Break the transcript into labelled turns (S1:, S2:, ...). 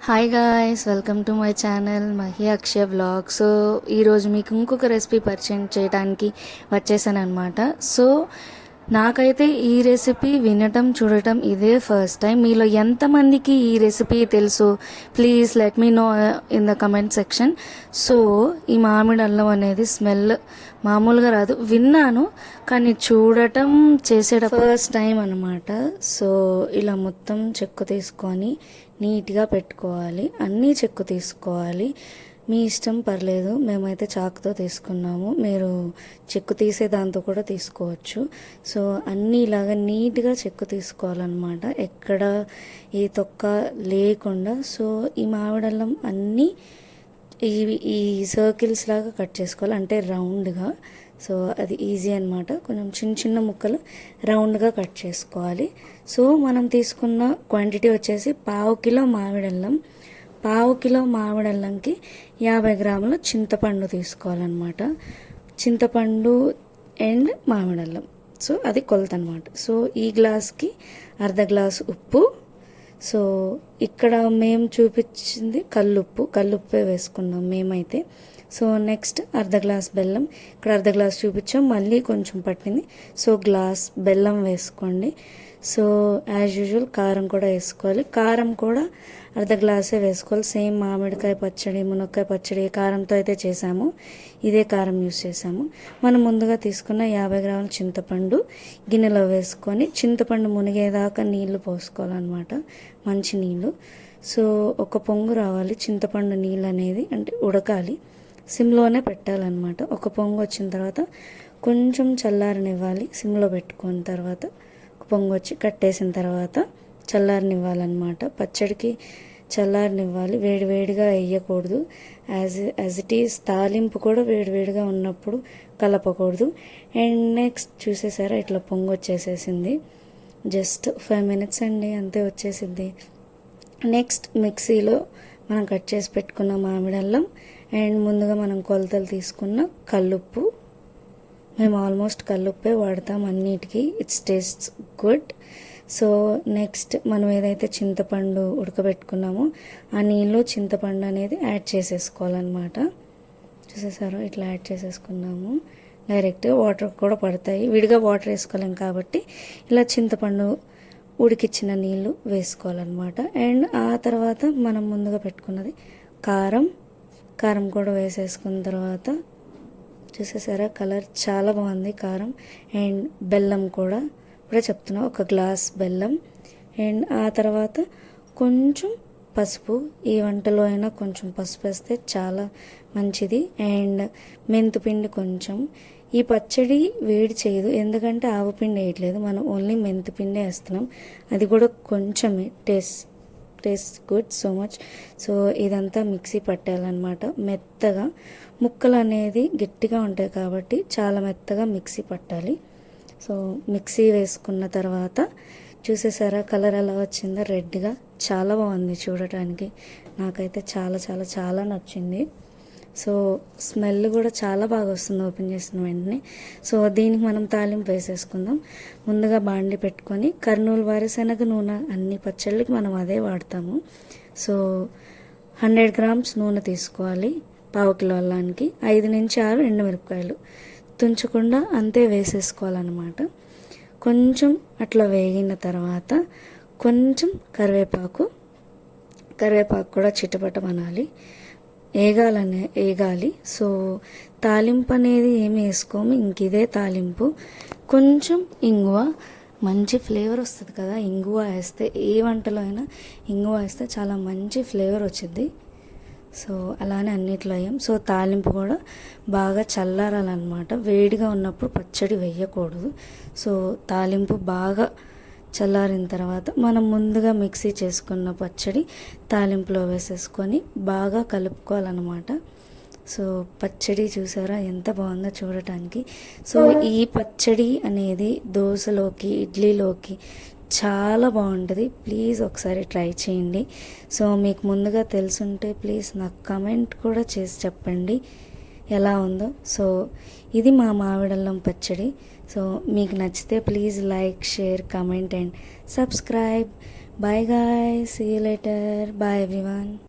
S1: Hi guys, welcome to my channel Mahi Akshaya vlog. So ఈరోజు మీకు ఇంకొక రెసిపీ పరిచయం చేయడానికి వచ్చేసాను అనమాట. సో నాకైతే ఈ రెసిపీ వినటం చూడటం ఇదే ఫస్ట్ టైం. మీలో ఎంతమందికి ఈ రెసిపీ తెలుసు please let me know in the comment section. So ఈ మామిడి అల్లం అనేది స్మెల్ మామూలుగా రాదు, విన్నాను కానీ చూడటం చేసేట ఫస్ట్ టైం అనమాట. సో ఇలా మొత్తం చెక్కు తీసుకొని నీట్గా పెట్టుకోవాలి, అన్నీ చెక్కు తీసుకోవాలి. మీ ఇష్టం, పర్లేదు. మేమైతే చాకుతో తీసుకున్నాము, మీరు చెక్కు తీసే దాంతో కూడా తీసుకోవచ్చు. సో అన్నీ ఇలాగా నీట్గా చెక్కు తీసుకోవాలన్నమాట, ఎక్కడ ఏ తొక్క లేకుండా. సో ఈ మామిడల్లం అన్నీ ఈ సర్కిల్స్ లాగా కట్ చేసుకోవాలి, అంటే రౌండ్గా. సో అది ఈజీ అనమాట. కొంచెం చిన్న చిన్న ముక్కలు రౌండ్గా కట్ చేసుకోవాలి. సో మనం తీసుకున్న క్వాంటిటీ వచ్చేసి ½ కిలో మామిడల్లం. ½ కిలో మామిడల్లంకి 50 గ్రాముల చింతపండు తీసుకోవాలన్నమాట. చింతపండు అండ్ మామిడల్లం, సో అది కొలత అనమాట. సో ఈ గ్లాస్కి ½ గ్లాసు ఉప్పు. సో ఇక్కడ మేము చూపించింది కల్లుప్పే వేసుకున్నాం మేమైతే. సో నెక్స్ట్ ½ గ్లాస్ బెల్లం, ఇక్కడ ½ గ్లాస్ చూపించాం, మళ్ళీ కొంచెం పట్టింది. సో గ్లాస్ బెల్లం వేసుకోండి. సో యాజ్ యూజువల్ కారం కూడా వేసుకోవాలి. కారం కూడా ½ గ్లాసే వేసుకోవాలి. సేమ్ మామిడికాయ పచ్చడి, మునక్కాయ పచ్చడి కారంతో అయితే చేసాము, ఇదే కారం యూస్ చేసాము. మనం ముందుగా తీసుకున్న 50 గ్రాముల చింతపండు గిన్నెలో వేసుకొని చింతపండు మునిగేదాకా నీళ్లు పోసుకోవాలన్నమాట, మంచి నీళ్ళు. సో ఒక పొంగు రావాలి చింతపండు నీళ్ళు అనేది, అంటే ఉడకాలి, సిమ్లోనే పెట్టాలన్నమాట. ఒక పొంగు వచ్చిన తర్వాత కొంచెం చల్లారనివ్వాలి, సిమ్లో పెట్టుకున్న తర్వాత ఒక పొంగు వచ్చి కట్టేసిన తర్వాత చల్లారనివ్వాలన్నమాట. పచ్చడికి చల్లారనివ్వాలి, వేడివేడిగా వేయకూడదు. యాజ్ ఇట్ ఈస్ తాలింపు కూడా వేడివేడిగా ఉన్నప్పుడు కలపకూడదు. అండ్ నెక్స్ట్ చూసేసారా, ఇట్లా పొంగు వచ్చేసేసింది. జస్ట్ 5 minutes అండి, అంతే వచ్చేసింది. నెక్స్ట్ మిక్సీలో మనం కట్ చేసి పెట్టుకున్న మామిడల్లం అండ్ ముందుగా మనం కొలతలు తీసుకున్న కల్లుప్పు. మేము ఆల్మోస్ట్ కల్లుప్పే వాడతాం అన్నిటికీ, it's tastes good. So next మనం ఏదైతే చింతపండు ఉడకబెట్టుకున్నామో ఆ నీళ్ళు చింతపండు అనేది యాడ్ చేసేసుకోవాలన్నమాట. చూసేసారో ఇట్లా యాడ్ చేసేసుకున్నాము. డైరెక్ట్గా వాటర్ కూడా పడతాయి, విడిగా వాటర్ వేసుకోలేం కాబట్టి ఇలా చింతపండు ఉడికిచ్చిన నీళ్ళు వేసుకోవాలన్నమాట. అండ్ ఆ తర్వాత మనం ముందుగా పెట్టుకున్నది కారం కూడా వేసేసుకున్న తర్వాత చూసేసారా కలర్ చాలా బాగుంది కారం. అండ్ బెల్లం కూడా ఇప్పుడే చెప్తున్నా, 1 గ్లాస్ బెల్లం. అండ్ ఆ తర్వాత కొంచెం పసుపు, ఈ వంటలో అయినా కొంచెం పసుపు వేస్తే చాలా మంచిది. అండ్ మెంతిపిండి కొంచెం. ఈ పచ్చడి వేడి చేయదు, ఎందుకంటే ఆవపిండి వేయట్లేదు, మనం ఓన్లీ మెంతిపిండి వేస్తున్నాం, అది కూడా కొంచెమే. Taste good so much. So ఇదంతా మిక్సీ పట్టాలన్నమాట మెత్తగా. ముక్కలు అనేది గట్టిగా ఉంటాయి కాబట్టి చాలా మెత్తగా మిక్సీ పట్టాలి. సో మిక్సీ వేసుకున్న తర్వాత చూసేసారా కలర్ ఎలా వచ్చిందో, రెడ్గా చాలా బాగుంది చూడటానికి. నాకైతే చాలా చాలా చాలా నచ్చింది. సో స్మెల్ కూడా చాలా బాగా వస్తుంది ఓపెన్ చేసిన వెంటనే. సో దీనికి మనం తాలింపు వేసేసుకుందాం. ముందుగా బాండి పెట్టుకొని కర్నూలు వేరుశనగ నూనె, అన్ని పచ్చళ్ళకి మనం అదే వాడతాము. సో 100 grams నూనె తీసుకోవాలి. ½ కిలో అల్లానికి 5 నుంచి 6 ఎండుమిరపకాయలు తుంచకుండా అంతే వేసేసుకోవాలన్నమాట. కొంచెం అట్లా వేగిన తర్వాత కొంచెం కరివేపాకు కూడా చిటపటమనాలి, ఏగాలి. సో తాలింపు అనేది ఏమి వేసుకోము, ఇంక ఇదే తాలింపు. కొంచెం ఇంగువ, మంచి ఫ్లేవర్ వస్తుంది కదా ఇంగువ వేస్తే, ఏ వంటలో అయినా ఇంగువ వేస్తే చాలా మంచి ఫ్లేవర్ వచ్చింది. సో అలానే అన్నిట్లో అయ్యాం. సో తాలింపు కూడా బాగా చల్లారాలన్నమాట, వేడిగా ఉన్నప్పుడు పచ్చడి వేయకూడదు. సో తాలింపు బాగా చల్లారిన తర్వాత మనం ముందుగా మిక్సీ చేసుకున్న పచ్చడి తాలింపులో వేసేసుకొని బాగా కలుపుకోవాలన్నమాట. సో పచ్చడి చూసారా ఎంత బాగుందో చూడటానికి. సో ఈ పచ్చడి అనేది దోశలోకి, ఇడ్లీలోకి చాలా బాగుంటుంది. ప్లీజ్ ఒకసారి ట్రై చేయండి. సో మీకు ముందుగా తెలుసుంటే ప్లీజ్ నాకు కమెంట్ కూడా చేసి చెప్పండి ఎలా ఉందో. సో ఇది మా మామిడల్లం పచ్చడి. సో మీకు నచ్చితే please like, share, comment and subscribe. Bye guys, see you later, bye everyone.